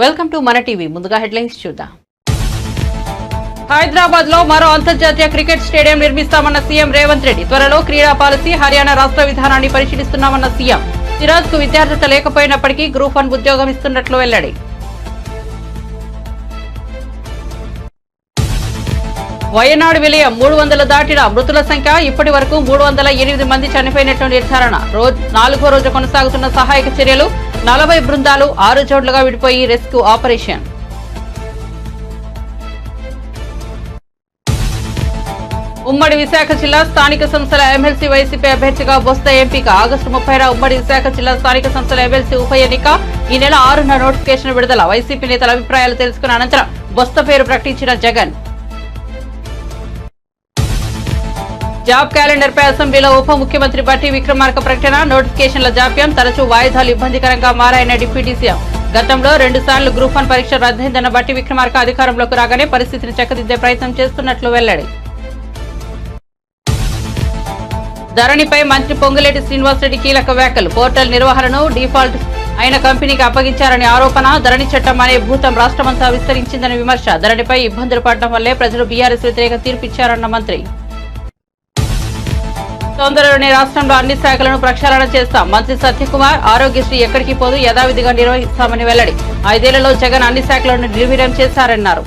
Welcome to మన TV. ముందుగా headlines చూద్దాం. హైదరాబాద్ లో మరో అంతర్జాతీయ క్రికెట్ స్టేడియం నిర్మిస్తామన్న సీఎం రేవంత్ రెడ్డి. త్వరలో క్రీడా పాలసీ, హర్యానా రాష్ట్ర విధానాన్ని పరిశీలిస్తున్నామన్న సీఎం. సిరాజ్ కు విద్యార్థిత లేకపోయినప్పటికీ గ్రూప్ 1 ఉద్యోగం ఇస్తున్నట్లు వెల్లడి. వయనాడు విలయం 300 దాటిన మృతుల సంఖ్య ఇప్పటి వరకు 308 మంది చనిపోయినట్లు నిర్ధారణ. 4వ రోజు కొనసాగుతున్న సహాయక చర్యలు. 40 బృందాలు 6 జోడ్లుగా విడిపోయి రెస్క్యూ ఆపరేషన్. ఉమ్మడి విశాఖ జిల్లా స్థానిక సంస్థల ఎమ్మెల్సీ వైసీపీ అభ్యర్థిగా బొత్స ఎంపిక. ఆగస్టు 30న ఉమ్మడి విశాఖ జిల్లా స్థానిక సంస్థల ఎమ్మెల్సీ ఉప ఎన్నిక. ఈ నెల 6న నోటిఫికేషన్ విడుదల. వైసీపీ నేతల అభిప్రాయాలు తెలుసుకున్న అనంతరం బొత్స పేరు ప్రకటించిన జగన్. జాబ్ క్యాలెండర్ పై అసెంబ్లీలో ఉప ముఖ్యమంత్రి బట్టి విక్రమార్క ప్రకటన. నోటిఫికేషన్ల జాప్యం, తరచూ వాయిదాలు ఇబ్బందికరంగా మారాయన్న డిప్యూటీ సీఎం. గతంలో 2 సార్లు గ్రూప్ 1 పరీక్ష రద్దయిందన్న బట్టి విక్రమార్క అధికారంలోకి రాగానే పరిస్థితిని చక్కదిద్దే ప్రయత్నం చేస్తున్నట్లు వెల్లడి. ధరణిపై మంత్రి పొంగులేటి శ్రీనివాసరెడ్డి కీలక వ్యాఖ్యలు. పోర్టల్ నిర్వహణను డిఫాల్ట్ అయిన కంపెనీకి అప్పగించారని ఆరోపణ. ధరణి చట్టం అనే భూతం రాష్ట్రమంతా విస్తరించిందని విమర్శ. ధరణిపై ఇబ్బందులు పడడం వల్లే ప్రజలు బీఆర్ఎస్ వ్యతిరేక తీర్పిచ్చారన్న మంత్రి. తొందరలోనే రాష్ట్రంలో అన్ని శాఖలను ప్రక్షాళన చేస్తాం. మంత్రి సత్యకుమార్. ఆరోగ్యశ్రీ ఎక్కడికి పోదు, యథావిధిగా నిర్వహిస్తామని వెల్లడి. 5 ఏళ్లలో జగన్ అన్ని శాఖలను నిర్వీర్యం చేశారన్నారు.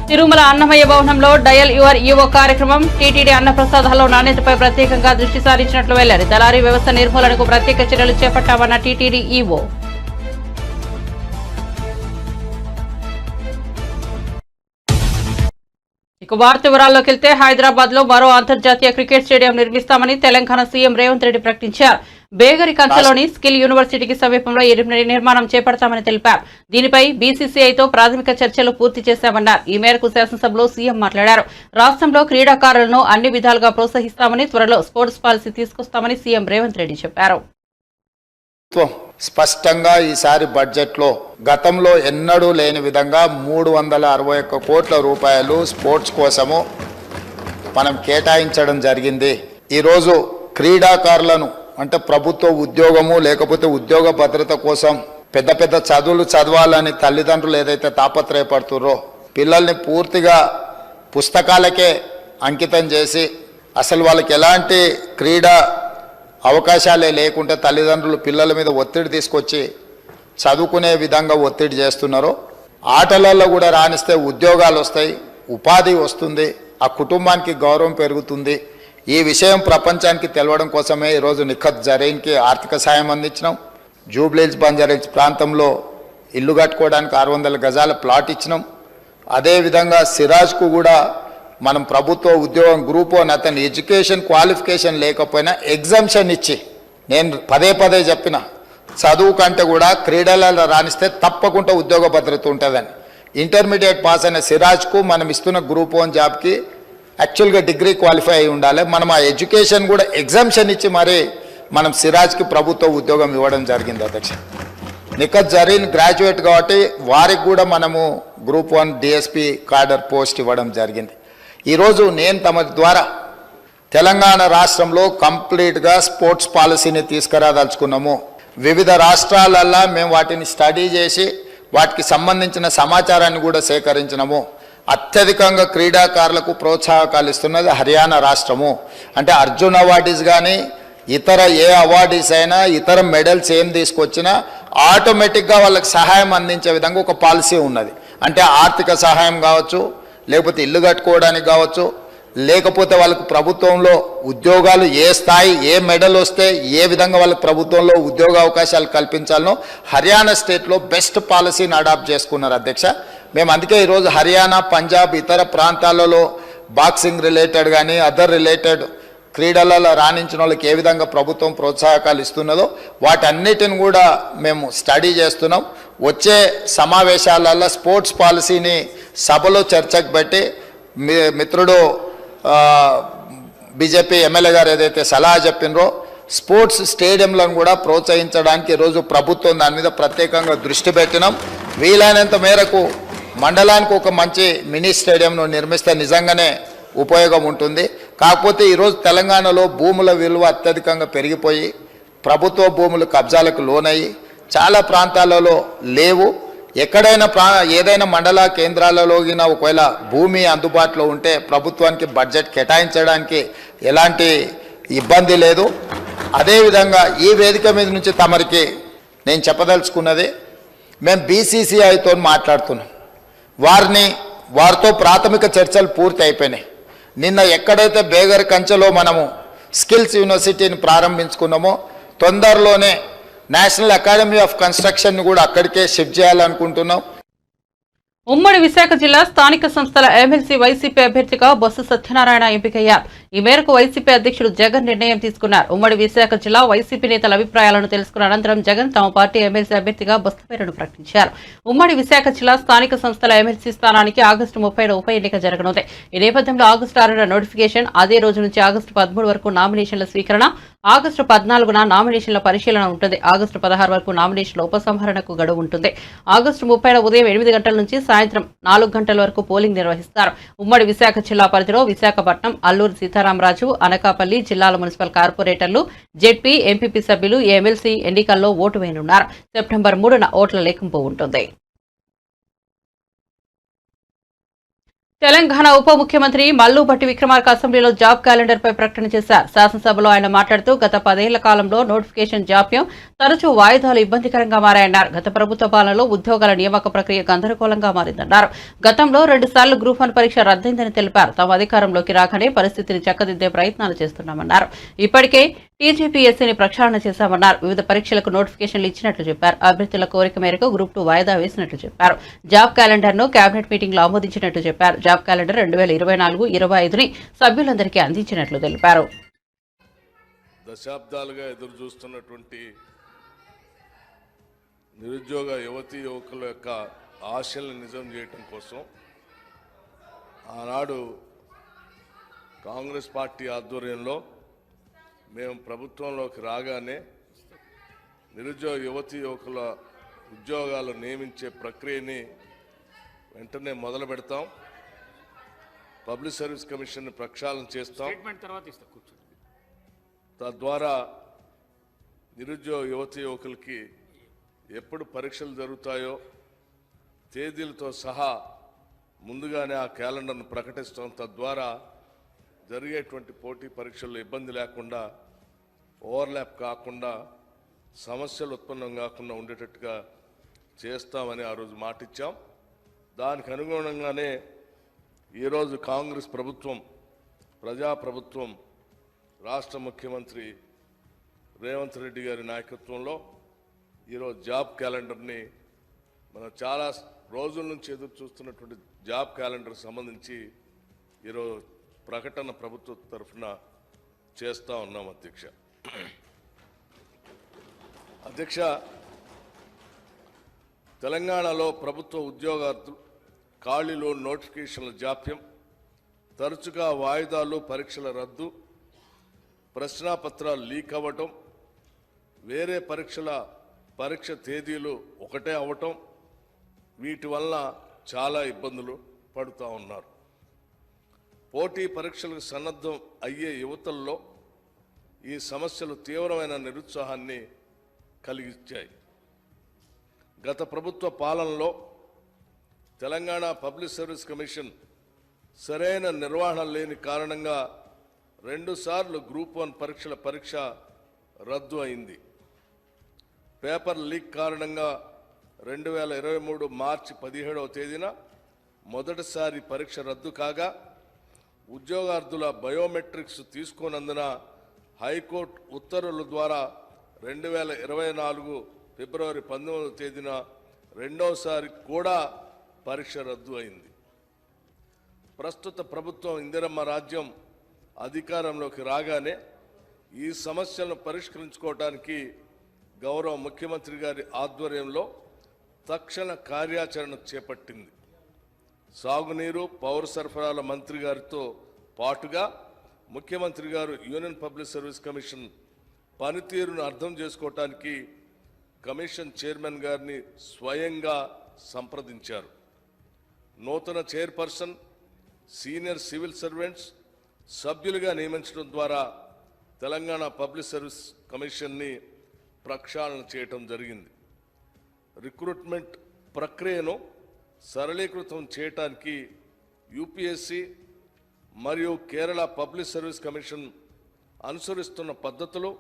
తిరుమల అన్నమయ్య భవనంలో డయల్ యువర్ ఈవో కార్యక్రమం. టీటీడీ అన్నప్రసాదాల్లో నాణ్యతపై ప్రత్యేకంగా దృష్టి సారించినట్లు వెల్లడి. దళారీ వ్యవస్థ నిర్మూలనకు ప్రత్యేక చర్యలు చేపట్టామన్న టీటీడీ ఈవో. ఇక వార్త వివరాల్లోకి వెళ్తే, హైదరాబాద్ లో మరో అంతర్జాతీయ క్రికెట్ స్టేడియం నిర్మిస్తామని తెలంగాణ సీఎం రేవంత్ రెడ్డి ప్రకటించారు. బేగరి కంచలోని స్కిల్ యూనివర్సిటీకి సమీపంలో ఈ నిర్మాణం చేపడతామని తెలిపారు. దీనిపై బీసీసీఐతో ప్రాథమిక చర్చలు పూర్తి చేశామన్నారు. ఈ మేరకు శాసనసభలో సీఎం మాట్లాడారు. రాష్ట్రంలో క్రీడాకారులను అన్ని విధాలుగా ప్రోత్సహిస్తామని, త్వరలో స్పోర్ట్స్ పాలసీ తీసుకొస్తామని సీఎం రేవంత్ రెడ్డి చెప్పారు. స్పష్టంగా ఈసారి బడ్జెట్లో గతంలో ఎన్నడూ లేని విధంగా 361 కోట్ల రూపాయలు స్పోర్ట్స్ కోసము మనం కేటాయించడం జరిగింది. ఈరోజు క్రీడాకారులను అంటే ప్రభుత్వ ఉద్యోగము లేకపోతే ఉద్యోగ భద్రత కోసం పెద్ద పెద్ద చదువులు చదవాలని తల్లిదండ్రులు ఏదైతే తాపత్రయపడుతుర్రో, పిల్లల్ని పూర్తిగా పుస్తకాలకే అంకితం చేసి అసలు వాళ్ళకి ఎలాంటి క్రీడా అవకాశాలే లేకుంటే తల్లిదండ్రులు పిల్లల మీద ఒత్తిడి తీసుకొచ్చి చదువుకునే విధంగా ఒత్తిడి చేస్తున్నారో, ఆటలలో కూడా రాణిస్తే ఉద్యోగాలు వస్తాయి, ఉపాధి వస్తుంది, ఆ కుటుంబానికి గౌరవం పెరుగుతుంది. ఈ విషయం ప్రపంచానికి తెలవడం కోసమే ఈరోజు నిఖత్ జరీన్కి ఆర్థిక సాయం అందించినాం. జూబ్లీహిల్స్ బంజారాహిల్స్ ప్రాంతంలో ఇల్లు కట్టుకోవడానికి 600 గజాల ప్లాట్ ఇచ్చినాం. అదేవిధంగా సిరాజ్కు కూడా మనం ప్రభుత్వ ఉద్యోగం గ్రూప్ 1 అతని ఎడ్యుకేషన్ క్వాలిఫికేషన్ లేకపోయినా ఎగ్జామ్షన్ ఇచ్చి, నేను పదే చెప్పిన చదువు కంటే కూడా క్రీడలలో రాణిస్తే తప్పకుండా ఉద్యోగ భద్రత ఉంటుందని. ఇంటర్మీడియట్ పాస్ అయిన సిరాజ్కు మనం ఇస్తున్న గ్రూప్ 1 జాబ్కి యాక్చువల్గా డిగ్రీ క్వాలిఫై అయి ఉండాలి. మనం ఆ ఎడ్యుకేషన్ కూడా ఎగ్జామ్షన్ ఇచ్చి మరి మనం సిరాజ్కి ప్రభుత్వ ఉద్యోగం ఇవ్వడం జరిగింది. అధ్యక్ష, నిఖత్ జరీన్ గ్రాడ్యుయేట్ కాబట్టి వారికి కూడా మనము గ్రూప్ 1 డిఎస్పీ కార్డర్ పోస్ట్ ఇవ్వడం జరిగింది. ఈరోజు నేను తమ ద్వారా తెలంగాణ రాష్ట్రంలో కంప్లీట్గా స్పోర్ట్స్ పాలసీని తీసుకురాదలుచుకున్నాము. వివిధ రాష్ట్రాలల్లో మేము వాటిని స్టడీ చేసి వాటికి సంబంధించిన సమాచారాన్ని కూడా సేకరించినాము. అత్యధికంగా క్రీడాకారులకు ప్రోత్సాహకాలు ఇస్తున్నది హర్యానా రాష్ట్రము. అంటే అర్జున్ అవార్డీస్ కానీ ఇతర ఏ అవార్డీస్ అయినా ఇతర మెడల్స్ ఏం తీసుకొచ్చినా ఆటోమేటిక్గా వాళ్ళకి సహాయం అందించే విధంగా ఒక పాలసీ ఉన్నది. అంటే ఆర్థిక సహాయం కావచ్చు, లేకపోతే ఇల్లు కట్టుకోవడానికి కావచ్చు, లేకపోతే వాళ్ళకు ప్రభుత్వంలో ఉద్యోగాలు ఏ స్థాయి ఏ మెడల్ వస్తే ఏ విధంగా వాళ్ళకి ప్రభుత్వంలో ఉద్యోగ అవకాశాలు కల్పించాలనో హర్యానా స్టేట్లో బెస్ట్ పాలసీని అడాప్ట్ చేసుకున్నారు. అధ్యక్ష, మేము అందుకే ఈరోజు హర్యానా, పంజాబ్ ఇతర ప్రాంతాలలో బాక్సింగ్ రిలేటెడ్ కానీ అదర్ రిలేటెడ్ క్రీడలలో రాణించిన వాళ్ళకి ఏ విధంగా ప్రభుత్వం ప్రోత్సాహకాలు ఇస్తున్నదో వాటన్నిటిని కూడా మేము స్టడీ చేస్తున్నాం. వచ్చే సమావేశాలలో స్పోర్ట్స్ పాలసీని సభలో చర్చకు పెట్టి మిత్రుడు బీజేపీ ఎమ్మెల్యే గారు ఏదైతే సలహా చెప్పినరో స్పోర్ట్స్ స్టేడియంలను కూడా ప్రోత్సహించడానికి ఈరోజు ప్రభుత్వం దాని మీద ప్రత్యేకంగా దృష్టి పెట్టినాం. వీలైనంత మేరకు మండలానికి ఒక మంచి మినీ స్టేడియంను నిర్మిస్తే నిజంగానే ఉపయోగం ఉంటుంది. కాకపోతే ఈరోజు తెలంగాణలో భూముల విలువ అత్యధికంగా పెరిగిపోయి ప్రభుత్వ భూములు కబ్జాలకు లోనయ్యి చాలా ప్రాంతాలలో లేవు. ఎక్కడైనా ఏదైనా మండల కేంద్రాలలో ఒకవేళ భూమి అందుబాటులో ఉంటే ప్రభుత్వానికి బడ్జెట్ కేటాయించడానికి ఎలాంటి ఇబ్బంది లేదు. అదేవిధంగా ఈ వేదిక మీద నుంచి తమరికి నేను చెప్పదలుచుకున్నది, మేము బీసీసీఐతో మాట్లాడుతున్నాం. వారితో ప్రాథమిక చర్చలు పూర్తి అయిపోయినాయి. నిన్న ఎక్కడైతే బేగర్ కంచెలో మనము స్కిల్స్ యూనివర్సిటీని ప్రారంభించుకున్నామో తొందరలోనే నేషనల్ అకాడమీ ఆఫ్ కన్స్ట్రక్షన్ కూడా అక్కడికే షిఫ్ట్ చేయాలనుకుంటున్నాం. ఉమ్మడి విశాఖ జిల్లా స్థానిక సంస్థల ఎమ్మెల్సీ వైసీపీ అభ్యర్థిగా బొత్స సత్యనారాయణ ఎంపికయ్యారు. ఈ మేరకు వైసీపీ అధ్యక్షుడు జగన్ నిర్ణయం తీసుకున్నారు. ఉమ్మడి విశాఖ జిల్లా వైసీపీ నేతల అభిప్రాయాలను తెలుసుకున్న అనంతరం జగన్ తమ పార్టీ ఎమ్మెల్సీ అభ్యర్థిగా బొత్స పేరును ప్రకటించారు. ఉమ్మడి విశాఖ జిల్లా స్థానిక సంస్థల ఎమ్మెల్సీ స్థానానికి ఆగస్టు 30న ఉప ఎన్నిక జరగనుంది. ఈ నేపథ్యంలో ఆగస్టు 6న నోటిఫికేషన్, అదే రోజు నుంచి ఆగస్టు 13 వరకు నామినేషన్ల స్వీకరణ, ఆగస్టు 14న నామినేషన్ల పరిశీలన ఉంటుంది. ఆగస్టు 16 వరకు నామినేషన్ల ఉపసంహరణకు గడువు ఉంటుంది. ఆగస్టు 30న ఉదయం 8 గంటల నుంచి సాయంత్రం 4 గంటల వరకు పోలింగ్ నిర్వహిస్తారు. ఉమ్మడి విశాఖ జిల్లా పరిధిలో విశాఖపట్నం, అల్లూరు సీతారామరాజు, అనకాపల్లి జిల్లాల మున్సిపల్ కార్పొరేటర్లు, జెడ్పీ, ఎంపీపీ సభ్యులు ఈ ఎమ్మెల్సీ ఎన్నికల్లో ఓటు వేయనున్నారు. సెప్టెంబర్ 3న ఓట్ల లెక్కింపు ఉంటుంది. తెలంగాణ ఉప ముఖ్యమంత్రి మల్లు భట్టి విక్రమార్క అసెంబ్లీలో జాబ్ క్యాలెండర్ పై ప్రకటన చేశారు. శాసనసభలో ఆయన మాట్లాడుతూ గత 10 ఏళ్ల కాలంలో నోటిఫికేషన్ జాప్యం, తరచూ వాయిదాలు ఇబ్బందికరంగా మారాయన్నారు. గత ప్రభుత్వ పాలనలో ఉద్యోగాల నియామక ప్రక్రియ గందరగోళంగా మారిందన్నారు. గతంలో 2 సార్లు గ్రూప్ 1 పరీక్ష రద్దయిందని తెలిపారు. తమ అధికారంలోకి రాగానే పరిస్థితిని చక్కదిద్దే ప్రయత్నాలు చేస్తున్నామన్నారు. ఇప్పటికే టీజీపీఎస్సీని ప్రక్షాళన చేశామన్నారు. వివిధ పరీక్షలకు నోటిఫికేషన్లు ఇచ్చినట్లు చెప్పారు. అభ్యర్థుల కోరిక మేరకు గ్రూప్ 2 వాయిదా వేసినట్లు చెప్పారు. జాబ్ క్యాలెండర్ ను కేబినెట్ మీటింగ్ లో ఆమోదించినట్లు చెప్పారు. జాబ్ క్యాలెండర్ 2024-25ని సభ్యులందరికీ అందించినట్లు తెలిపారు. దశాబ్దాలుగా ఎదురు చూస్తున్నటువంటి నిరుద్యోగ యువతీ యువకుల యొక్క ఆశలను నిజం చేయటం కోసం ఆనాడు కాంగ్రెస్ పార్టీ ఆధ్వర్యంలో మేము ప్రభుత్వంలోకి రాగానే నిరుద్యోగ యువతీ యువకుల ఉద్యోగాలు నియమించే ప్రక్రియని వెంటనే మొదలు పెడతాం. పబ్లిక్ సర్వీస్ కమిషన్ ప్రక్షాళన చేస్తాం. తద్వారా నిరుద్యోగ యువతీ యువకులకి ఎప్పుడు పరీక్షలు జరుగుతాయో తేదీలతో సహా ముందుగానే ఆ క్యాలెండర్ను ప్రకటిస్తాం. తద్వారా జరిగేటువంటి పోటీ పరీక్షల్లో ఇబ్బంది లేకుండా, ఓవర్లాప్ కాకుండా, సమస్యలు ఉత్పన్నం కాకుండా ఉండేటట్టుగా చేస్తామని ఆ రోజు మాటిచ్చాం. దానికి అనుగుణంగానే ఈరోజు కాంగ్రెస్ ప్రభుత్వం, ప్రజాప్రభుత్వం, రాష్ట్ర ముఖ్యమంత్రి రేవంత్ రెడ్డి గారి నాయకత్వంలో ఈరోజు జాబ్ క్యాలెండర్ని మనం చాలా రోజుల నుంచి ఎదురు చూస్తున్నటువంటి జాబ్ క్యాలెండర్ సంబంధించి ఈరోజు ప్రకటన ప్రభుత్వ తరఫున చేస్తూ ఉన్నాం. అధ్యక్ష, తెలంగాణలో ప్రభుత్వ ఉద్యోగార్థులు ఖాళీలో నోటిఫికేషన్ల జాప్యం, తరచుగా వాయిదాలు, పరీక్షల రద్దు, ప్రశ్నాపత్రాలు లీక్ అవ్వటం, వేరే పరీక్ష తేదీలు ఒకటే అవ్వటం, వీటి వల్ల చాలా ఇబ్బందులు పడుతూ ఉన్నారు. పోటీ పరీక్షలకు సన్నద్ధం అయ్యే యువతల్లో ఈ సమస్యలు తీవ్రమైన నిరుత్సాహాన్ని కలిగించాయి. గత ప్రభుత్వ పాలనలో తెలంగాణ పబ్లిక్ సర్వీస్ కమిషన్ సరైన నిర్వహణ లేని కారణంగా 2 సార్లు గ్రూప్ 1 పరీక్ష రద్దు అయింది. పేపర్ లీక్ కారణంగా 2023 మార్చి 17వ తేదీన మొదటిసారి పరీక్ష రద్దు కాగా, ఉద్యోగార్థుల బయోమెట్రిక్స్ తీసుకోనందున హైకోర్టు ఉత్తర్వుల ద్వారా 2024 ఫిబ్రవరి 19వ తేదీన రెండోసారి కూడా పరీక్ష రద్దు అయింది. ప్రస్తుత ప్రభుత్వం ఇందిరమ్మ రాజ్యం అధికారంలోకి రాగానే ఈ సమస్యలను పరిష్కరించుకోవడానికి గౌరవ ముఖ్యమంత్రి గారి ఆధ్వర్యంలో తక్షణ కార్యాచరణ చేపట్టింది. సాగునీరు, పౌర సరఫరాల మంత్రి గారితో పాటుగా ముఖ్యమంత్రి గారు యూనియన్ పబ్లిక్ సర్వీస్ కమిషన్ పనితీరును అర్థం చేసుకోవటానికి కమిషన్ చైర్మన్ గారిని స్వయంగా సంప్రదించారు. నూతన చైర్పర్సన్, సీనియర్ సివిల్ సర్వెంట్స్, సభ్యులుగా నియమించడం ద్వారా తెలంగాణ పబ్లిక్ సర్వీస్ కమిషన్ని ప్రక్షాళన చేయటం జరిగింది. రిక్రూట్మెంట్ ప్రక్రియను సరళీకృతం చేయటానికి యూపీఎస్సీ మరియు కేరళ పబ్లిక్ సర్వీస్ కమిషన్ అనుసరిస్తున్న పద్ధతులు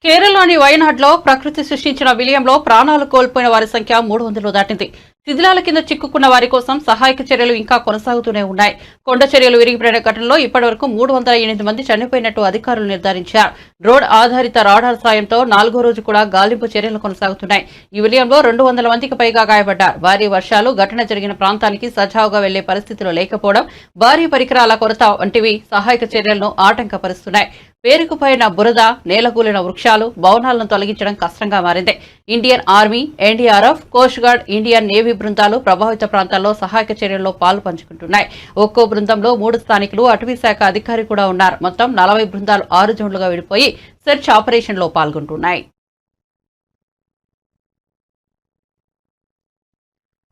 కేరళలోని వయనాడ్లో ప్రకృతి సృష్టించిన విలయంలో ప్రాణాలు కోల్పోయిన వారి సంఖ్య 300 దాటింది. శిథిలాల కింద చిక్కుకున్న వారి కోసం సహాయక చర్యలు ఇంకా కొనసాగుతూనే ఉన్నాయి. కొండ చర్యలు విరిగిపడిన ఘటనలో ఇప్పటివరకు 308 మంది చనిపోయినట్టు అధికారులు నిర్ధారించారు. డ్రోన్ ఆధారిత రాడార్ సాయంతో 4వ రోజు కూడా గాలింపు చర్యలు కొనసాగుతున్నాయి. ఈ విలయంలో 200 మందికి పైగా గాయపడ్డారు. భారీ వర్షాలు ఘటన జరిగిన ప్రాంతానికి సజావుగా వెళ్లే పరిస్థితిలో లేకపోవడం, భారీ పరికరాల కొరత వంటివి సహాయక చర్యలను ఆటంకపరుస్తున్నాయి. పేరుకుపోయిన బురద, నేలకూలిన వృక్షాలు, భవనాలను తొలగించడం కష్టంగా మారింది. Indian army, NDRF, coast guard, Indian navy బృందాలు ప్రభావిత ప్రాంతాల్లో సహాయక చర్యల్లో పాలు పంచుకుంటున్నాయి. ఒక్కో బృందంలో 3 స్థానికులు, అటవీ శాఖ అధికారి కూడా ఉన్నారు. మొత్తం 40 బృందాలు 6 జోన్లుగా విడిపోయి సెర్చ్ ఆపరేషన్లో పాల్గొంటున్నాయి.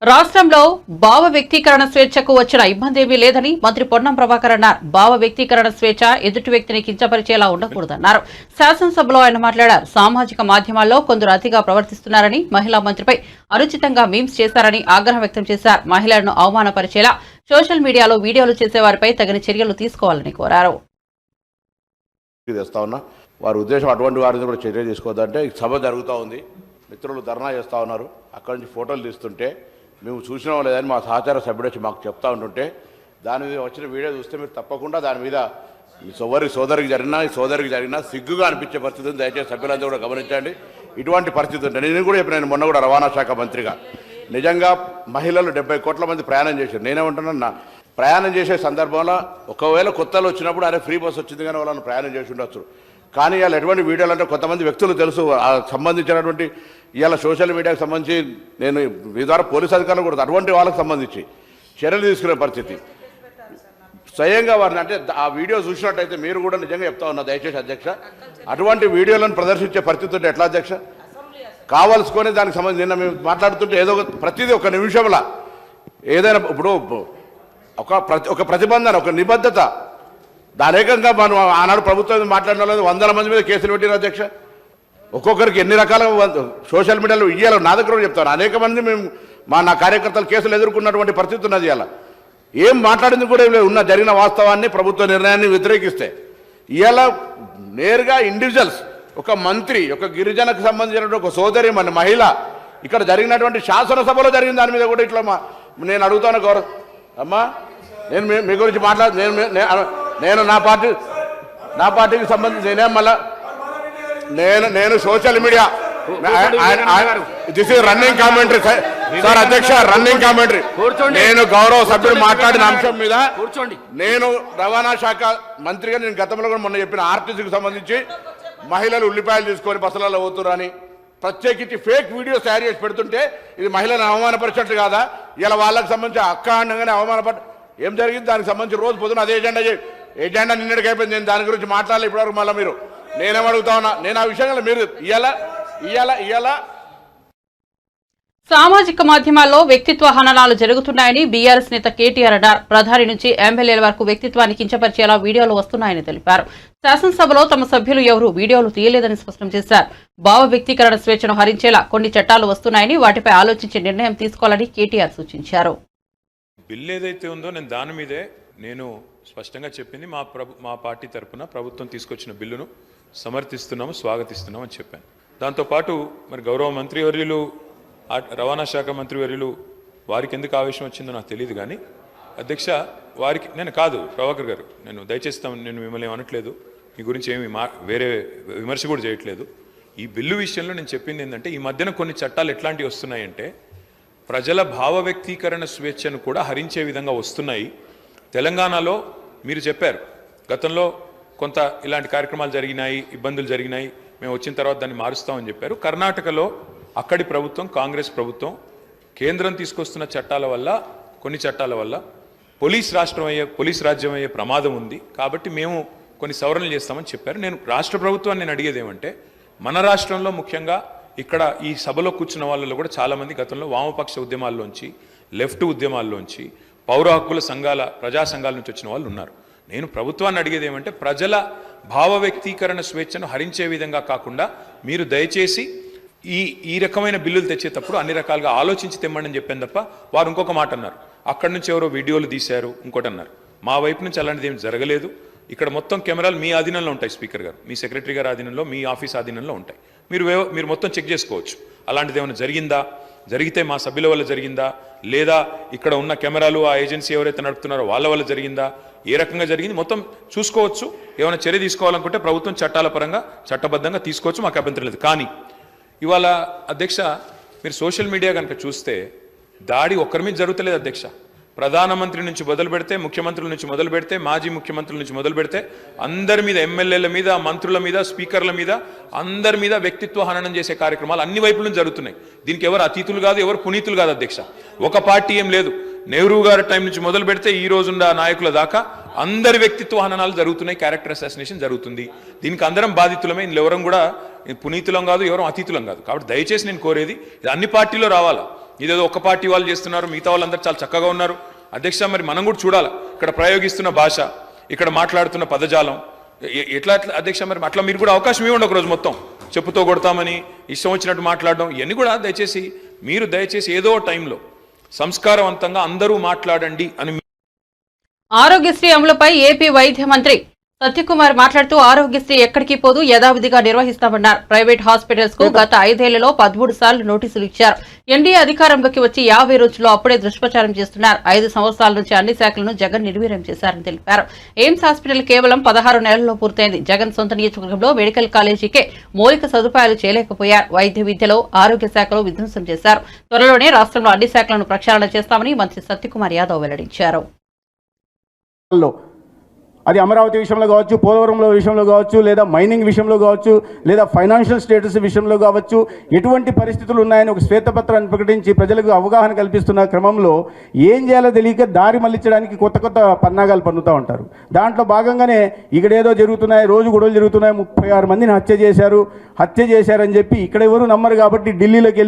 రాష్ట్రంలో భావ వ్యక్తీకరణ స్వేచ్ఛకు వచ్చిన ఇబ్బందేమీ లేదని మంత్రి పొన్నం ప్రభాకర్ అన్నారు. భావ వ్యక్తీకరణ స్వేచ్ఛ ఎదుటి వ్యక్తిని కించపరిచేలా ఉండకూడదన్నారు. శాసనసభలో ఆయన మాట్లాడారు. సామాజిక మాధ్యమాల్లో కొందరు అతిగా ప్రవర్తిస్తున్నారని, మహిళా మంత్రిపై అనుచితంగా మీమ్స్ చేశారని ఆగ్రహం వ్యక్తం చేశారు. మహిళలను అవమానపరిచేలా సోషల్ మీడియాలో వీడియోలు చేసేవారిపై తగిన చర్యలు తీసుకోవాలని కోరారు. వారి ఉద్దేశం అటువంటి వారిని కూడా చర్య తీసుకోవద్దంటే సభ జరుగుతూ ఉంది, మిత్రులు ధర్నా చేస్తూ ఉన్నారు, అక్కడి నుంచి ఫోటోలు తీస్తుంటే మేము చూసినా లేదని మా సహచార సభ్యుడు వచ్చి మాకు చెప్తా ఉంటుంటే దాని మీద వచ్చిన వీడియో చూస్తే మీరు తప్పకుండా దాని మీద సోదరికి జరిగినా సిగ్గుగా అనిపించే పరిస్థితిని దయచేసి సభ్యులందరూ కూడా గమనించండి. ఇటువంటి పరిస్థితి ఉంటే నేను కూడా చెప్పిన, మొన్న కూడా రవాణా శాఖ మంత్రిగా నిజంగా మహిళలు 70 కోట్ల మంది ప్రయాణం చేశారు. నేనేమంటున్నా, ప్రయాణం చేసే సందర్భంలో ఒకవేళ కొత్తలు వచ్చినప్పుడు అరే ఫ్రీ బస్ వచ్చింది కానీ వాళ్ళని ప్రయాణం చేసి ఉండొచ్చు. కానీ ఇవాళ ఎటువంటి వీడియోలు అంటే కొంతమంది వ్యక్తులు తెలుసు సంబంధించినటువంటి ఇవాళ సోషల్ మీడియాకు సంబంధించి నేను మీ ద్వారా పోలీసు అధికారులు కూడా అటువంటి వాళ్ళకి సంబంధించి చర్యలు తీసుకునే పరిస్థితి స్వయంగా వారిని అంటే ఆ వీడియో చూసినట్టయితే మీరు కూడా నిజంగా చెప్తా ఉన్నా దయచేసి అధ్యక్ష, అటువంటి వీడియోలను ప్రదర్శించే పరిస్థితి ఉంటే ఎట్లా అధ్యక్ష? కావాల్సుకొని దానికి సంబంధించి నిన్న మేము మాట్లాడుతుంటే ఏదో ప్రతిదీ ఒక నిమిషంలో ఏదైనా ఇప్పుడు ఒక ప్రతిబంధన, ఒక నిబద్ధత దానేకంగా మనం ఆనాడు ప్రభుత్వం మాట్లాడిన వాళ్ళు 100 మంది మీద కేసులు పెట్టిన అధ్యక్ష. ఒక్కొక్కరికి ఎన్ని రకాలుగా సోషల్ మీడియాలో ఇయ్యాలో నా దగ్గర కూడా చెప్తాను. అనేక మంది మేము నా కార్యకర్తలు కేసులు ఎదుర్కొన్నటువంటి పరిస్థితి ఉన్నది. ఇవాళ ఏం మాట్లాడింది కూడా ఉన్న జరిగిన వాస్తవాన్ని ప్రభుత్వ నిర్ణయాన్ని వ్యతిరేకిస్తే ఇవాళ నేరుగా ఇండివిజువల్స్, ఒక మంత్రి, ఒక గిరిజనకు సంబంధించినటువంటి ఒక సోదరి మన మహిళ ఇక్కడ జరిగినటువంటి శాసనసభలో జరిగిన దాని మీద కూడా ఇట్లా నేను అడుగుతాను గౌరవ్ అమ్మా, నేను మీ గురించి నేను నా పార్టీకి సంబంధించి నేనేం మళ్ళా నేను social media this is running commentary sir అధ్యక్ష, రన్నింగ్ కామెంటరీ. నేను గౌరవ సభ్యుడు మాట్లాడిన అంశం మీద నేను రవాణా శాఖ మంత్రిగా నేను గతంలో కూడా మొన్న చెప్పిన ఆర్టీసీకి సంబంధించి మహిళలు ఉల్లిపాయలు తీసుకొని బస్సులలో పోతురని ప్రత్యేకించి ఫేక్ వీడియోస్ తయారు చేసి పెడుతుంటే ఇది మహిళలను అవమానపరిచినట్టు కాదా? ఇలా వాళ్ళకి సంబంధించి అక్క అండగానే ఏం జరిగింది దానికి సంబంధించి రోజు పొద్దున అదే ఎజెండా నిన్నటికి అయిపోయింది. నేను దాని గురించి మాట్లాడాలి ఇప్పటివరకు. మళ్ళీ మీరు నేనేమడుగుతా ఉన్నా, నేను ఆ విషయంలో మీరు ఇయ్యాల సామాజిక మాధ్యమాల్లో వ్యక్తిత్వ హననాలు జరుగుతున్నాయని బీఆర్ఎస్ నేత కేటీఆర్ అన్నారు. ప్రధాని నుంచి ఎమ్మెల్యేల వరకు వ్యక్తిత్వాన్ని కించపరిచేలా వీడియోలు వస్తున్నాయని తెలిపారు. శాసనసభలో తమ సభ్యులు ఎవరూ వీడియోలు తీయలేదని స్పష్టం చేశారు. భావ వ్యక్తీకరణ స్వేచ్ఛను హరించేలా కొన్ని చట్టాలు వస్తున్నాయని వాటిపై ఆలోచించి నిర్ణయం తీసుకోవాలని కేటీఆర్ సూచించారు. బిల్లు ఏదైతే ఉందో నేను దాని మీదే నేను స్పష్టంగా చెప్పింది. మా పార్టీ తరఫున ప్రభుత్వం తీసుకొచ్చిన బిల్లును సమర్థిస్తున్నాము, స్వాగతిస్తున్నాము అని చెప్పాను. దాంతోపాటు మరి గౌరవ మంత్రివర్యులు, రవాణా శాఖ మంత్రివర్యులు వారికి ఎందుకు ఆవేశం వచ్చిందో నాకు తెలియదు. కానీ అధ్యక్ష వారికి నేను కాదు ప్రభాకర్ గారు, నేను దయచేస్తాను, నేను మిమ్మల్ని అనట్లేదు, మీ గురించి ఏమి వేరే విమర్శ కూడా చేయట్లేదు. ఈ బిల్లు విషయంలో నేను చెప్పింది ఏంటంటే ఈ మధ్యన కొన్ని చట్టాలు ఎట్లాంటివి వస్తున్నాయంటే ప్రజల భావ వ్యక్తీకరణ స్వేచ్ఛను కూడా హరించే విధంగా వస్తున్నాయి. తెలంగాణలో మీరు చెప్పారు గతంలో కొంత ఇలాంటి కార్యక్రమాలు జరిగినాయి, ఇబ్బందులు జరిగినాయి, మేము వచ్చిన తర్వాత దాన్ని మారుస్తామని చెప్పారు. కర్ణాటకలో అక్కడి ప్రభుత్వం, కాంగ్రెస్ ప్రభుత్వం కేంద్రం తీసుకొస్తున్న చట్టాల వల్ల, కొన్ని చట్టాల వల్ల పోలీస్ రాజ్యం అయ్యే ప్రమాదం ఉంది. కాబట్టి మేము కొన్ని సవరణలు చేస్తామని చెప్పారు. నేను రాష్ట్ర ప్రభుత్వాన్ని నేను అడిగేది ఏమంటే మన రాష్ట్రంలో ముఖ్యంగా ఇక్కడ ఈ సభలో కూర్చున్న వాళ్ళలో కూడా చాలామంది గతంలో వామపక్ష ఉద్యమాల్లోంచి, లెఫ్ట్ ఉద్యమాల్లోంచి, పౌర హక్కుల సంఘాల, ప్రజా సంఘాల నుంచి వచ్చిన వాళ్ళు ఉన్నారు. నేను ప్రభుత్వాన్ని అడిగేది ఏమంటే ప్రజల భావ వ్యక్తీకరణ స్వేచ్ఛను హరించే విధంగా కాకుండా మీరు దయచేసి ఈ రకమైన బిల్లులు తెచ్చేటప్పుడు అన్ని రకాలుగా ఆలోచించి తెమ్మండి అని చెప్పాను తప్ప వారు ఇంకొక మాట అన్నారు, అక్కడి నుంచి ఎవరో వీడియోలు తీశారు ఇంకోటి అన్నారు. మా వైపు నుంచి అలాంటిది ఏం జరగలేదు. ఇక్కడ మొత్తం కెమెరాలు మీ ఆధీనంలో ఉంటాయి, స్పీకర్ గారు, మీ సెక్రటరీ గారి ఆధీనంలో, మీ ఆఫీస్ ఆధీనంలో ఉంటాయి. మీరు మొత్తం చెక్ చేసుకోవచ్చు. అలాంటిది ఏమైనా జరిగిందా, జరిగితే మా సభ్యుల వల్ల జరిగిందా, లేదా ఇక్కడ ఉన్న కెమెరాలు ఆ ఏజెన్సీ ఎవరైతే నడుపుతున్నారో వాళ్ళ వల్ల జరిగిందా, ఏ రకంగా జరిగింది మొత్తం చూసుకోవచ్చు. ఏమైనా చర్య తీసుకోవాలనుకుంటే ప్రభుత్వం చట్టాల పరంగా చట్టబద్ధంగా తీసుకోవచ్చు, మాకు అభ్యంతరం లేదు. కానీ ఇవాళ అధ్యక్ష మీరు సోషల్ మీడియా కనుక చూస్తే దాడి ఒక్కరి మీద జరుగుతలేదు అధ్యక్ష. ప్రధానమంత్రి నుంచి మొదలు పెడితే, ముఖ్యమంత్రుల నుంచి మొదలు పెడితే, మాజీ ముఖ్యమంత్రుల నుంచి మొదలు పెడితే అందరి మీద, ఎమ్మెల్యేల మీద, మంత్రుల మీద, స్పీకర్ల మీద, అందరి మీద వ్యక్తిత్వ హననం చేసే కార్యక్రమాలు అన్ని వైపుల నుంచి జరుగుతున్నాయి. దీనికి ఎవరు అతీతులు కాదు, ఎవరు పునీతులు కాదు అధ్యక్ష. ఒక పార్టీ ఏం లేదు. నెహ్రూ గారి టైం నుంచి మొదలు పెడితే ఈ రోజున్న నాయకుల దాకా అందరి వ్యక్తిత్వ హననాలు జరుగుతున్నాయి, క్యారెక్టర్ అసాసినేషన్ జరుగుతుంది. దీనికి అందరం బాధితులమే, ఎవరం కూడా పునీతులం కాదు, ఎవరం అతీతులం కాదు. కాబట్టి దయచేసి నేను కోరేది ఇది అన్ని పార్టీలో రావాలా. ఇదేదో ఒక పార్టీ వాళ్ళు చేస్తున్నారు, మిగతా వాళ్ళందరూ చాలా చక్కగా ఉన్నారు. అధ్యక్ష మరి మనం కూడా చూడాలి ఇక్కడ ప్రయోగిస్తున్న భాష, ఇక్కడ మాట్లాడుతున్న పదజాలం ఎట్లా అధ్యక్ష. మరి అట్లా మీరు కూడా అవకాశం ఇవ్వండి ఒక రోజు మొత్తం చెప్పుతో కొడతామని ఇష్టం వచ్చినట్టు మాట్లాడడం ఇవన్నీ కూడా దయచేసి ఏదో టైంలో సంస్కారవంతంగా అందరూ మాట్లాడండి అని. ఆరోగ్యశ్రీ అమలుపై ఏపీ వైద్య మంత్రి సత్యకుమార్ మాట్లాడుతూ ఆరోగ్యశ్రీ ఎక్కడికి పోదు, యథావిధిగా నిర్వహిస్తామన్నారు. ప్రైవేట్ హాస్పిటల్స్ కు గత 5 ఏళ్లలో 13 సార్లు నోటీసులు ఇచ్చారు. ఎన్డీఏ అధికారంలోకి వచ్చి 50 రోజుల్లో అప్పుడే దుష్ప్రచారం చేస్తున్నారు. 5 సంవత్సరాల నుంచి అన్ని శాఖలను జగన్ నిర్వీర్యం చేశారని తెలిపారు. ఎయిమ్స్ హాస్పిటల్ కేవలం 16 నెలల్లో పూర్తయింది. జగన్ సొంత నియోజకవర్గంలో మెడికల్ కాలేజీకే మౌలిక సదుపాయాలు చేయలేకపోయారు. వైద్య విద్యలో, ఆరోగ్య శాఖలో విధ్వంసం చేశారు. త్వరలోనే రాష్ట్రంలో అన్ని శాఖలను ప్రక్షాళన చేస్తామని మంత్రి సత్యకుమార్ యాదవ్ వెల్లడించారు. అది అమరావతి విషయంలో కావచ్చు, పోలవరంలో విషయంలో కావచ్చు, లేదా మైనింగ్ విషయంలో కావచ్చు, లేదా ఫైనాన్షియల్ స్టేటస్ విషయంలో కావచ్చు, ఎటువంటి పరిస్థితులు ఉన్నాయని ఒక శ్వేతపత్రాన్ని ప్రకటించి ప్రజలకు అవగాహన కల్పిస్తున్న క్రమంలో ఏం చేయాలో తెలియక దారి మళ్లించడానికి కొత్త పన్నాగాలు పన్నుతూ ఉంటారు. దాంట్లో భాగంగానే ఇక్కడ ఏదో జరుగుతున్నాయి, రోజు గొడవలు జరుగుతున్నాయి, 36 మందిని హత్య చేశారని చెప్పి ఇక్కడ ఎవరు నమ్మరు కాబట్టి ఢిల్లీలోకి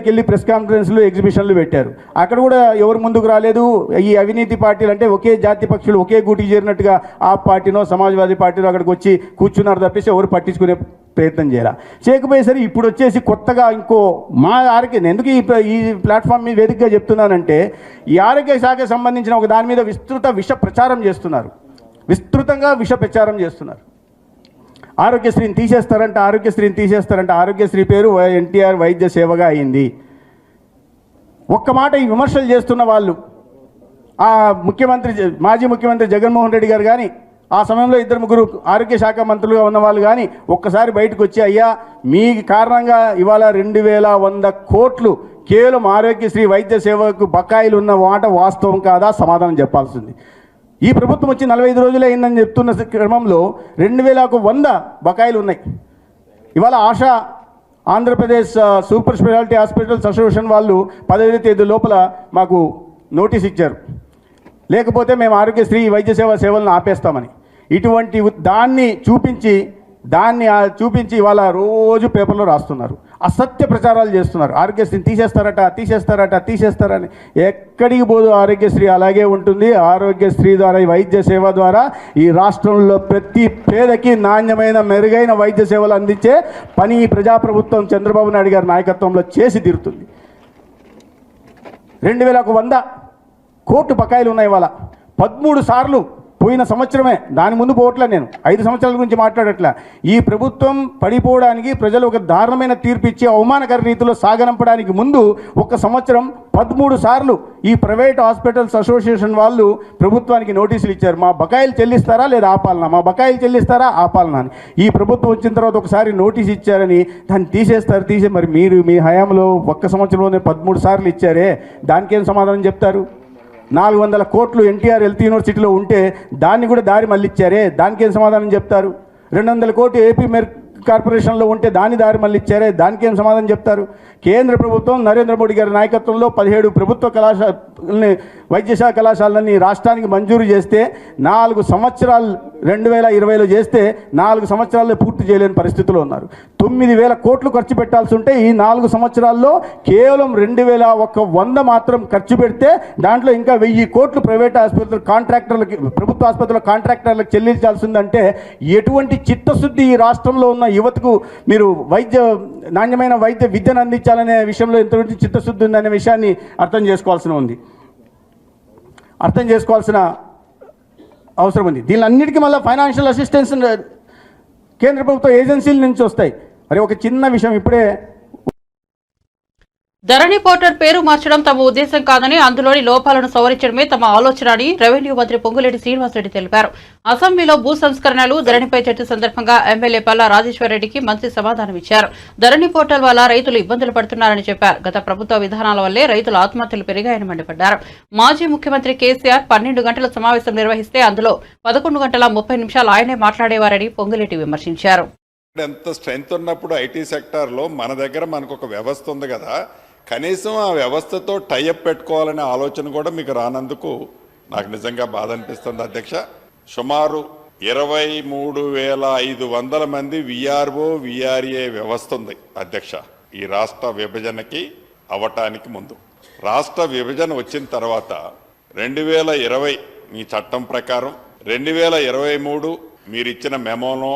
వెళ్ళి ప్రెస్ కాన్ఫరెన్స్లు, ఎగ్జిబిషన్లు పెట్టారు. అక్కడ కూడా ఎవరు ముందుకు రాలేదు. ఈ అవినీతి పార్టీలు అంటే ఒకే జాతి పక్షులు ఒకే గూటికి చేరినట్టుగా ఆ పార్టీనో సమాజ్వాదీ పార్టీనో అక్కడికి వచ్చి కూర్చున్నారు తప్పేసి ఎవరు పట్టించుకునే ప్రయత్నం చేయకపోయేసరికి ఇప్పుడు వచ్చేసి కొత్తగా ఇంకో మా ఆరోగ్య, ఎందుకు ఈ ప్లాట్ఫామ్ మీద వేదికగా చెప్తున్నానంటే ఈ ఆరోగ్య శాఖకు సంబంధించిన ఒక దాని మీద విస్తృతంగా విష ప్రచారం చేస్తున్నారు. ఆరోగ్యశ్రీని తీసేస్తారంట. ఆరోగ్యశ్రీ పేరు ఎన్టీఆర్ వైద్య సేవగా అయింది. ఒక్క మాట ఈ విమర్శలు చేస్తున్న వాళ్ళు మాజీ ముఖ్యమంత్రి జగన్మోహన్ రెడ్డి గారు కానీ, ఆ సమయంలో 2-3 ఆరోగ్య శాఖ మంత్రులుగా ఉన్న వాళ్ళు కానీ ఒక్కసారి బయటకు వచ్చి, అయ్యా మీ కారణంగా ఇవాళ 2100 కోట్లు కేవలం ఆరోగ్యశ్రీ వైద్య సేవకు బకాయిలు ఉన్న మాట వాస్తవం కాదా, సమాధానం చెప్పాల్సింది. ఈ ప్రభుత్వం వచ్చి 45 రోజులే అయిందని చెప్తున్న క్రమంలో 2100 బకాయిలు ఉన్నాయి. ఇవాళ Andhra Pradesh super speciality hospitals association వాళ్ళు 15వ తేదీ లోపల మాకు నోటీస్ ఇచ్చారు, లేకపోతే మేము ఆరోగ్యశ్రీ వైద్య సేవలను ఆపేస్తామని. ఇటువంటి దాన్ని చూపించి ఇవాళ రోజు పేపర్లో రాస్తున్నారు, అసత్య ప్రచారాలు చేస్తున్నారు. ఆరోగ్యశ్రీని తీసేస్తారని. ఎక్కడికి పోదు ఆరోగ్యశ్రీ అలాగే ఉంటుంది. ఆరోగ్యశ్రీ ద్వారా, ఈ వైద్య సేవ ద్వారా ఈ రాష్ట్రంలో ప్రతి పేదకి నాణ్యమైన మెరుగైన వైద్య సేవలు అందించే పని ప్రజాప్రభుత్వం చంద్రబాబు నాయుడు గారి నాయకత్వంలో చేసి తీరుతుంది. 2100 కోట్లు బకాయిలు ఉన్నాయి. ఇవాళ 13 సార్లు పోయిన సంవత్సరమే, దాని ముందు పోవట్లే, నేను 5 సంవత్సరాల గురించి మాట్లాడట్లా. ఈ ప్రభుత్వం పడిపోవడానికి ప్రజలు ఒక దారుణమైన తీర్పు ఇచ్చి అవమానకర రీతిలో సాగనంపడానికి ముందు 1 సంవత్సరం 13 సార్లు ఈ ప్రైవేట్ హాస్పిటల్స్ అసోసియేషన్ వాళ్ళు ప్రభుత్వానికి నోటీసులు ఇచ్చారు. మా బకాయిలు చెల్లిస్తారా లేదా ఆపాలనా అని. ఈ ప్రభుత్వం వచ్చిన తర్వాత ఒకసారి నోటీస్ ఇచ్చారని దాన్ని తీసేస్తారు. మరి మీరు మీ హయాంలో 1 సంవత్సరంలోనే 13 సార్లు ఇచ్చారే, దానికేం సమాధానం చెప్తారు? 400 కోట్లు ఎన్టీఆర్ హెల్త్ యూనివర్సిటీలో ఉంటే దాన్ని కూడా దారి మళ్ళిచ్చారే, దానికేం సమాధానం చెప్తారు? 200 కోట్లు ఏపీ మెర్క్ కార్పొరేషన్లో ఉంటే దాన్ని దారి మళ్ళిచ్చారే, దానికేం సమాధానం చెప్తారు? కేంద్ర ప్రభుత్వం నరేంద్ర మోడీ గారి నాయకత్వంలో 17 ప్రభుత్వ కళాశాలని వైద్యశాఖ కళాశాలన్నీ రాష్ట్రానికి మంజూరు చేస్తే 4 సంవత్సరాలు 2020లో చేస్తే 4 సంవత్సరాల్లో పూర్తి చేయలేని పరిస్థితిలో ఉన్నారు. 9,000 కోట్లు ఖర్చు పెట్టాల్సి ఉంటే ఈ 4 సంవత్సరాల్లో కేవలం 2,100 మాత్రం ఖర్చు పెడితే దాంట్లో ఇంకా 1,000 కోట్లు ప్రైవేట్ ఆసుపత్రులు కాంట్రాక్టర్లకి, ప్రభుత్వ ఆసుపత్రుల కాంట్రాక్టర్లకు చెల్లించాల్సిందంటే ఎటువంటి చిత్తశుద్ధి ఈ రాష్ట్రంలో ఉన్న యువతకు మీరు నాణ్యమైన వైద్య విద్యను అందించాలనే విషయంలో ఎంతటి చిత్తశుద్ధి ఉందనే విషయాన్ని అర్థం చేసుకోవాల్సిన అవసరం ఉంది. దీనిలన్నిటికీ మళ్ళీ ఫైనాన్షియల్ అసిస్టెన్స్ కేంద్ర ప్రభుత్వ ఏజెన్సీల నుంచి వస్తాయి. మరి ఒక చిన్న విషయం, ఇప్పుడే ధరణి పోర్టల్ పేరు మార్చడం తమ ఉద్దేశం కాదని, అందులోని లోపాలను సవరించడమే తమ ఆలోచన అని రెవెన్యూ మంత్రి పొంగులేటి శ్రీనివాసరెడ్డి తెలిపారు. అసెంబ్లీలో భూ సంస్కరణలు ధరణిపై చర్చ సందర్భంగా ఎమ్మెల్యే పల్లా రాజేశ్వరరెడ్డికి మంత్రి సమాధానమిచ్చారు. ధరణి పోర్టల్ వల్ల రైతులు ఇబ్బందులు పడుతున్నారని చెప్పారు. గత ప్రభుత్వ విధానాల వల్లే రైతుల ఆత్మహత్యలు పెరిగాయని మండిపడ్డారు. మాజీ ముఖ్యమంత్రి కేసీఆర్ 12 గంటల సమావేశం నిర్వహిస్తే అందులో 11 గంటల 30 నిమిషాలు ఆయనే మాట్లాడేవారని పొంగులేటి విమర్శించారు. ఎంత స్ట్రెంగ్త్ ఉన్నప్పుడు ఐటీ సెక్టార్లో మన దగ్గర మనకు ఒక వ్యవస్థ ఉంది కదా, కనీసం ఆ వ్యవస్థతో టైఅప్ పెట్టుకోవాలనే ఆలోచన కూడా మీకు రానందుకు నాకు నిజంగా బాధ అనిపిస్తుంది అధ్యక్ష. సుమారు 23,500 మంది విఆర్ఓ విఆర్ఏ వ్యవస్థ ఉంది అధ్యక్ష. ఈ రాష్ట్ర విభజనకి అవటానికి ముందు, రాష్ట్ర విభజన వచ్చిన తర్వాత 2020 మీ చట్టం ప్రకారం, 2023 మీరిచ్చిన మెమోలో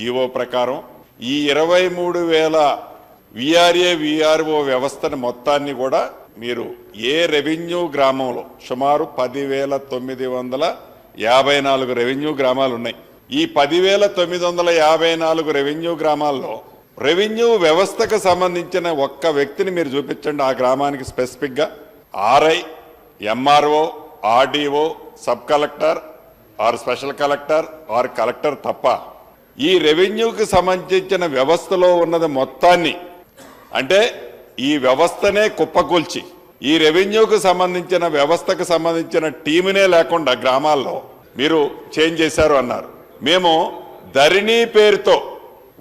జీవో ప్రకారం ఈ 23,000 విఆర్ఏ విఆర్ఓ వ్యవస్థను మొత్తాన్ని కూడా మీరు ఏ రెవెన్యూ గ్రామంలో సుమారు 10,954 రెవెన్యూ గ్రామాలు ఉన్నాయి. ఈ 10,954 రెవెన్యూ గ్రామాల్లో రెవెన్యూ వ్యవస్థకు సంబంధించిన ఒక్క వ్యక్తిని మీరు చూపించండి. ఆ గ్రామానికి స్పెసిఫిక్గా RI, MRO, RDO, sub collector or special collector or collector తప్ప ఈ రెవెన్యూకి సంబంధించిన వ్యవస్థలో ఉన్నది మొత్తాన్ని, అంటే ఈ వ్యవస్థనే కుప్పకూల్చి ఈ రెవెన్యూకు సంబంధించిన వ్యవస్థకు సంబంధించిన టీమునే లేకుండా గ్రామాల్లో మీరు చేంజ్ చేశారు అన్నారు. మేము ధరణి పేరుతో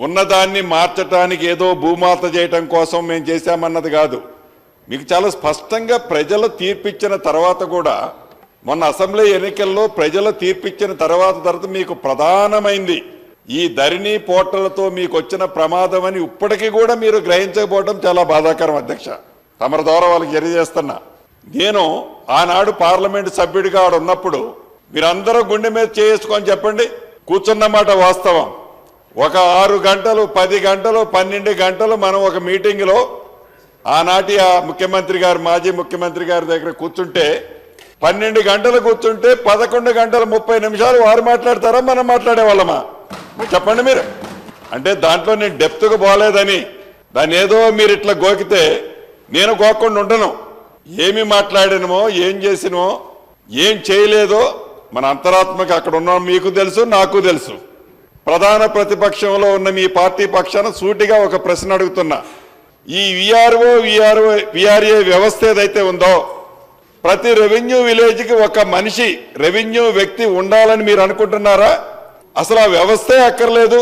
ఉన్నదాన్ని మార్చడానికి ఏదో భూమాత చేయటం కోసం మేము చేశామన్నది కాదు. మీకు చాలా స్పష్టంగా ప్రజలు తీర్పిచ్చిన తర్వాత కూడా, మొన్న అసెంబ్లీ ఎన్నికల్లో ప్రజలు తీర్పిచ్చిన తర్వాత మీకు ప్రధానమైంది ఈ ధరణి పోర్టల్తో మీకు వచ్చిన ప్రమాదం అని ఇప్పటికీ కూడా మీరు గ్రహించకపోవడం చాలా బాధాకరం అధ్యక్ష. తమరి ద్వారా వాళ్ళకి తెలియజేస్తున్నా. నేను ఆనాడు పార్లమెంట్ సభ్యుడిగా ఆడ ఉన్నప్పుడు మీరందరూ గుండె మీద చేసుకొని చెప్పండి, కూర్చున్నమాట వాస్తవం. ఒక 6 గంటలు 10 గంటలు 12 గంటలు మనం ఒక మీటింగ్లో ఆనాటి ఆ ముఖ్యమంత్రి గారు, మాజీ ముఖ్యమంత్రి గారి దగ్గర కూర్చుంటే 12 గంటలు కూర్చుంటే 11 గంటల 30 నిమిషాలు వారు మాట్లాడతారా, మనం మాట్లాడే వాళ్ళమా? చెప్పండి మీరు. అంటే దాంట్లో నేను డెప్త్గా పోలేదని, దాన్ని ఏదో మీరు ఇట్లా గోకితే నేను గోకుండా ఉండను. ఏమి మాట్లాడినమో, ఏం చేసినమో, ఏం చేయలేదో మన అంతరాత్మకి అక్కడ ఉన్న మీకు తెలుసు, నాకు తెలుసు. ప్రధాన ప్రతిపక్షంలో ఉన్న మీ పార్టీ పక్షాన సూటిగా ఒక ప్రశ్న అడుగుతున్నా. ఈ విఆర్ఏ వ్యవస్థ ఏదైతే ఉందో, ప్రతి రెవెన్యూ విలేజ్కి ఒక మనిషి రెవెన్యూ వ్యక్తి ఉండాలని మీరు అనుకుంటున్నారా? అసలు ఆ వ్యవస్థే అక్కర్లేదు.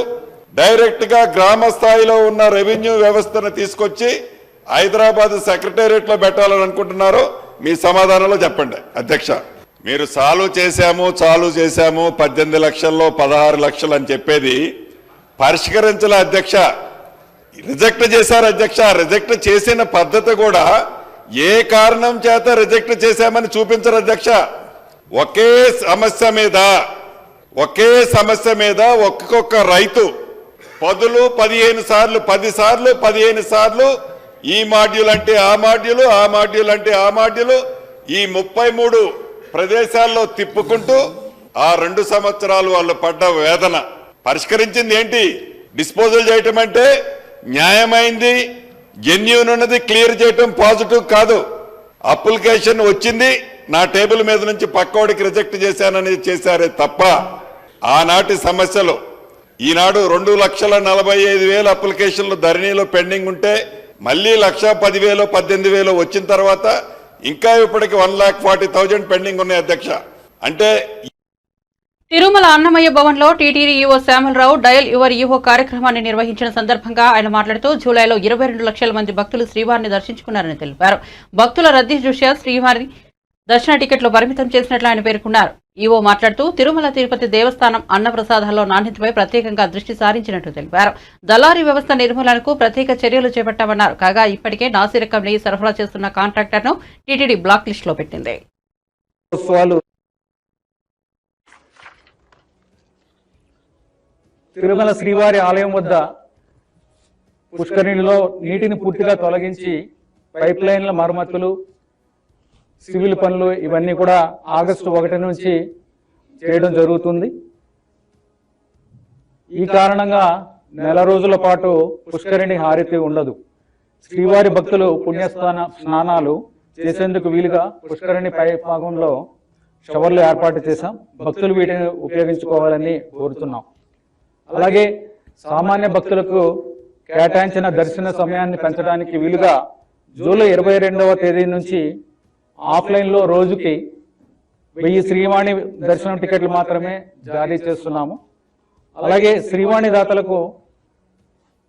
డైరెక్ట్గా గ్రామ స్థాయిలో ఉన్న రెవెన్యూ వ్యవస్థను తీసుకొచ్చి హైదరాబాద్ సెక్రటేరియట్లో పెట్టాలని అనుకుంటున్నారో మీ సమాధానంలో చెప్పండి అధ్యక్ష. మీరు చాలు చేశాము 18 లక్షల్లో 16 లక్షలు అని చెప్పేది పరిష్కరించాల అధ్యక్ష. రిజెక్ట్ చేశారు అధ్యక్ష. రిజెక్ట్ చేసిన పద్ధతి కూడా ఏ కారణం చేత రిజెక్ట్ చేశామని చూపించరు అధ్యక్ష. ఒకే సమస్య మీద ఒక్కొక్క రైతు 10 సార్లు 15 సార్లు ఈ మాడ్యూల్ అంటే ఆ మాడ్యూలు, ఆ మాడ్యూల్ అంటే ఆ మాడ్యూలు, ఈ 33 ప్రదేశాల్లో తిప్పుకుంటూ ఆ 2 సంవత్సరాలు వాళ్ళు పడ్డ వేదన పరిష్కరించింది ఏంటి? డిస్పోజల్ చేయటం అంటే న్యాయమైంది, జెన్యూన్ ఉన్నది క్లియర్ చేయటం పాజిటివ్ కాదు. అప్లికేషన్ వచ్చింది, నా టేబుల్ మీద నుంచి పక్కోడికి రిజెక్ట్ చేశానని చేశారే తప్ప ఆనాటి సమస్యలు ఈనాడు 2,45,000 అప్లికేషన్లు ధరణిలో పెండింగ్ ఉంటే మళ్ళీ 1,10,000 18,000 వచ్చిన తర్వాత ఇంకా ఇప్పటికి 1,40,000 పెండింగ్ ఉన్నాయి అధ్యక్ష. అంటే తిరుమల అన్నమయ్య భవన్ లో TTD EO Shyamala Rao dial your EO కార్యక్రమాన్ని నిర్వహించిన సందర్భంగా ఆయన మాట్లాడుతూ జూలైలో 22 లక్షల మంది భక్తులు శ్రీవారిని దర్శించుకున్నారని తెలిపారు. భక్తుల రద్దీ దృష్ట్యా శ్రీవారి దర్శన టికెట్లు పరిమితం చేసినట్లు ఆయన పేర్కొన్నారు. ఈవో మాట్లాడుతూ తిరుమల తిరుపతి దేవస్థానం అన్నప్రసాదాల్లో నాణ్యతపై ప్రత్యేకంగా దృష్టి సారించినట్టు తెలిపారు. దళారీ వ్యవస్థ నిర్మూలనకు ప్రత్యేక చర్యలు చేపట్టామన్నారు. కాగా ఇప్పటికే నాసిరకం నెయ్యి సరఫరా చేస్తున్న కాంట్రాక్టర్ను టీటీడీ బ్లాక్ లిస్టులో పెట్టింది. తిరుమల శ్రీవారి ఆలయం వద్ద పుష్కరిణిలో నీటిని పూర్తిగా తొలగించి పైప్ లైన్ల మరమ్మతులు, సివిల్ పనులు ఇవన్నీ కూడా ఆగస్టు 1 నుంచి చేయడం జరుగుతుంది. ఈ కారణంగా నెల రోజుల పాటు పుష్కరిణి హారతి ఉండదు. శ్రీవారి భక్తులు స్నానాలు చేసేందుకు వీలుగా పుష్కరిణి పై భాగంలో షవర్లు ఏర్పాటు చేశాం. భక్తులు వీటిని ఉపయోగించుకోవాలని కోరుతున్నాం. అలాగే సామాన్య భక్తులకు కేటాయించిన దర్శన సమయాన్ని పెంచడానికి వీలుగా జూలై 22వ తేదీ నుంచి ఆఫ్లైన్లో రోజుకి 1000 శ్రీవాణి దర్శనం టికెట్లు మాత్రమే జారీ చేస్తున్నాము. అలాగే శ్రీవాణి దాతలకు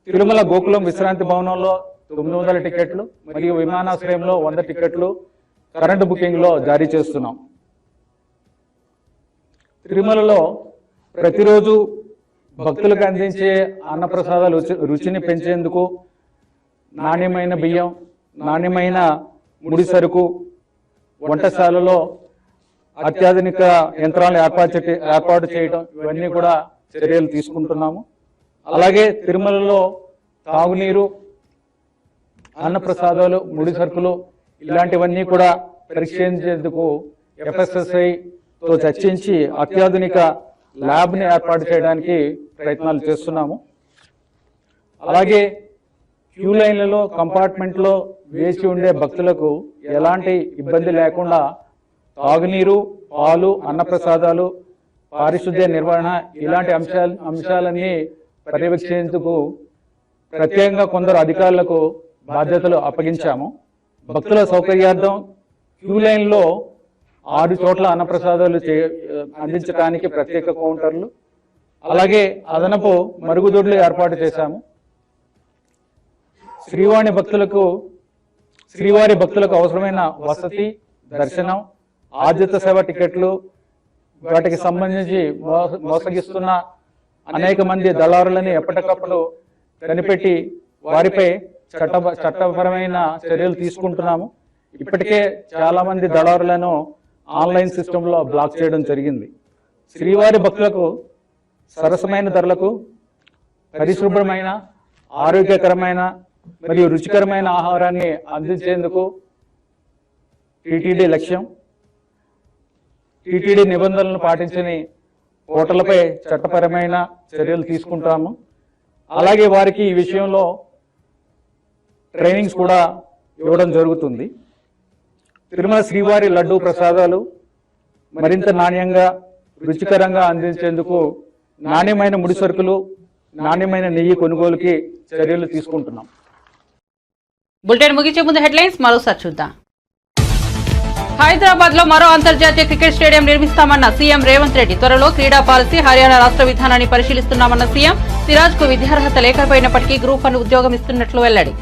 తిరుమల గోకులం విశ్రాంతి భవనంలో 900 టికెట్లు మరియు విమానాశ్రయంలో 100 టికెట్లు కరెంటు బుకింగ్లో జారీ చేస్తున్నాం. తిరుమలలో ప్రతిరోజు భక్తులకు అందించే అన్నప్రసాదాల రుచిని పెంచేందుకు నాణ్యమైన బియ్యం, నాణ్యమైన ముడి సరుకు, వంటశాలలో అత్యాధునిక యంత్రాలను ఏర్పాటు చేయడం ఇవన్నీ కూడా చర్యలు తీసుకుంటున్నాము. అలాగే తిరుమలలో తాగునీరు, అన్నప్రసాదాలు, ముడి సరుకులు ఇలాంటివన్నీ కూడా పరీక్షించేందుకు FSSAIతో చర్చించి అత్యాధునిక ల్యాబ్ని ఏర్పాటు చేయడానికి ప్రయత్నాలు చేస్తున్నాము. అలాగే క్యూ లైన్లలో కంపార్ట్మెంట్లో వేచి ఉండే భక్తులకు ఎలాంటి ఇబ్బంది లేకుండా తాగునీరు, పాలు, అన్నప్రసాదాలు, పారిశుద్ధ్య నిర్వహణ ఇలాంటి అంశాలన్నీ పర్యవేక్షించేందుకు ప్రత్యేకంగా కొందరు అధికారులకు బాధ్యతలు అప్పగించాము. భక్తుల సౌకర్యార్థం క్యూ లైన్లో 6 చోట్ల అన్నప్రసాదాలు అందించడానికి ప్రత్యేక కౌంటర్లు, అలాగే అదనపు మరుగుదొడ్లు ఏర్పాటు చేశాము. శ్రీవారి భక్తులకు అవసరమైన వసతి, దర్శనం, ఆర్జిత సేవ టికెట్లు వాటికి సంబంధించి మోసగిస్తున్న అనేక మంది దళారులని ఎప్పటికప్పుడు కనిపెట్టి వారిపై చట్టపరమైన చర్యలు తీసుకుంటున్నాము. ఇప్పటికే చాలా మంది దళారులను ఆన్లైన్ సిస్టంలో బ్లాక్ చేయడం జరిగింది. శ్రీవారి భక్తులకు సరసమైన ధరలకు పరిశుభ్రమైన, ఆరోగ్యకరమైన మరియు రుచికరమైన ఆహారాన్ని అందించేందుకు టీటీడీ లక్ష్యం. టీటీడీ నిబంధనలను పాటించని హోటళ్లపై చట్టపరమైన చర్యలు తీసుకుంటాము. అలాగే వారికి ఈ విషయంలో ట్రైనింగ్స్ కూడా ఇవ్వడం జరుగుతుంది. తిరుమల శ్రీవారి లడ్డూ ప్రసాదాలు మరింత నాణ్యంగా, రుచికరంగా అందించేందుకు నాణ్యమైన ముడి సరుకులు, నాణ్యమైన నెయ్యి కొనుగోలుకి చర్యలు తీసుకుంటున్నాం. బులెటిన్ ముగించే ముందు హెడ్లైన్స్ మరోసారి చూద్దాం. హైదరాబాద్ లో మరో అంతర్జాతీయ క్రికెట్ స్టేడియం నిర్మిస్తామన్న సీఎం రేవంత్ రెడ్డి. త్వరలో క్రీడా పాలసీ, హర్యానా రాష్ట్ర విధానాన్ని పరిశీలిస్తున్నామన్న సీఎం. సిరాజ్ కు విద్యార్హత లేకపోయినప్పటికీ గ్రూప్ 1 ఉద్యోగం ఇస్తున్నట్లు వెల్లడి.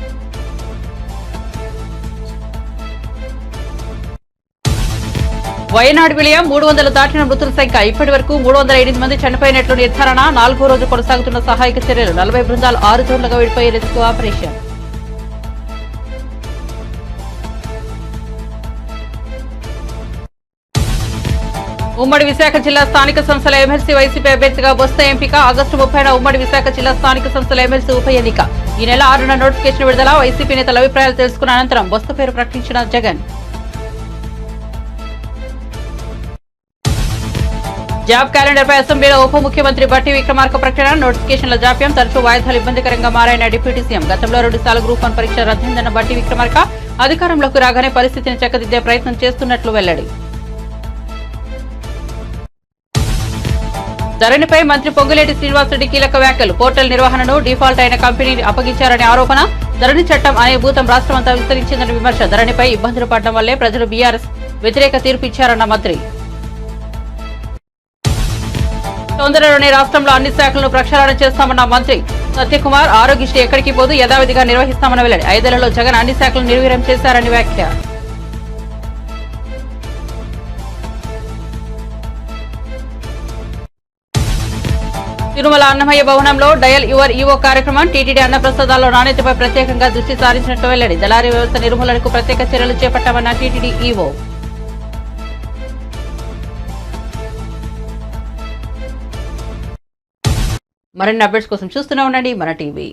వయనాడు విలయం 300 దాటిన మృతుల సంఖ్య. ఇప్పటి వరకు 308 మంది చనిపోయినట్లు నిర్ధారణ. 4వ రోజు కొనసాగుతున్న సహాయక చర్యలు. 40 బృందాలు 6 జోన్లుగా విడిపోయే రెస్క్యూ ఆపరేషన్. ఉమ్మడి విశాఖ జిల్లా స్థానిక సంస్థల ఎమ్మెల్సీ వైసీపీ అభ్యర్థిగా బొత్స ఎంపిక. ఆగస్టు 30న ఉమ్మడి విశాఖ జిల్లా స్థానిక సంస్థల ఎమ్మెల్సీ ఉప ఎన్నిక. ఈ నెల 6న నోటిఫికేషన్ విడుదల. వైసీపీ నేతల అభిప్రాయాలు తెలుసుకున్న అనంతరం బొత్స పేరు ప్రకటించిన జగన్. జాబ్ క్యాలెండర్ పై అసెంబ్లీలో ఉప ముఖ్యమంత్రి బట్టి విక్రమార్క ప్రకటన. నోటిఫికేషన్ల జాప్యం, తరచూ వాయిదాలు ఇబ్బందికరంగా మారాయన డిప్యూటీ సీఎం. గతంలో 2 సార్లు గ్రూప్ 1 పరీక్ష రద్దయిందన్న బట్టి విక్రమార్క. అధికారంలోకి రాగానే పరిస్థితిని చక్కదిద్దే ప్రయత్నం చేస్తున్నట్లు వెల్లడి. ధరణిపై మంత్రి పొంగులేటి శ్రీనివాసరెడ్డి కీలక వ్యాఖ్యలు. పోర్టల్ నిర్వహణను డిఫాల్ట్ అయిన కంపెనీని అప్పగించారనే ఆరోపణ. ధరణి చట్టం అనే భూతం రాష్ట్రమంతా విస్తరించిందని విమర్శ. ధరణిపై ఇబ్బందులు పడడం వల్లే ప్రజలు బీఆర్ఎస్ వ్యతిరేక తీర్పు ఇచ్చారన్న మంత్రి. తొందరలోనే రాష్ట్రంలో అన్ని శాఖలను ప్రక్షాళన చేస్తామన్న మంత్రి సత్యకుమార్. ఆరోగ్యశ్రీ ఎక్కడికి పోదు, యథావిధిగా నిర్వహిస్తామన్న వెల్లడి. 5 ఏళ్లలో జగన్ అన్ని శాఖలను నిర్వీర్యం చేశారని వ్యాఖ్య. తిరుమల అన్నమయ్య భవనంలో డయల్ యువర్ ఈవో కార్యక్రమం టీటీడీ అన్నప్రసాదాల్లో నాణ్యతపై ప్రత్యేకంగా దృష్టి సారించినట్టు వెల్లడి. దళారీ వ్యవస్థ నిర్మూలనకు ప్రత్యేక చర్యలు చేపట్టామన్న టీటీడీ ఈవో. మరిన్ని అప్డేట్స్ కోసం చూస్తూనే ఉండండి మన టీవీ.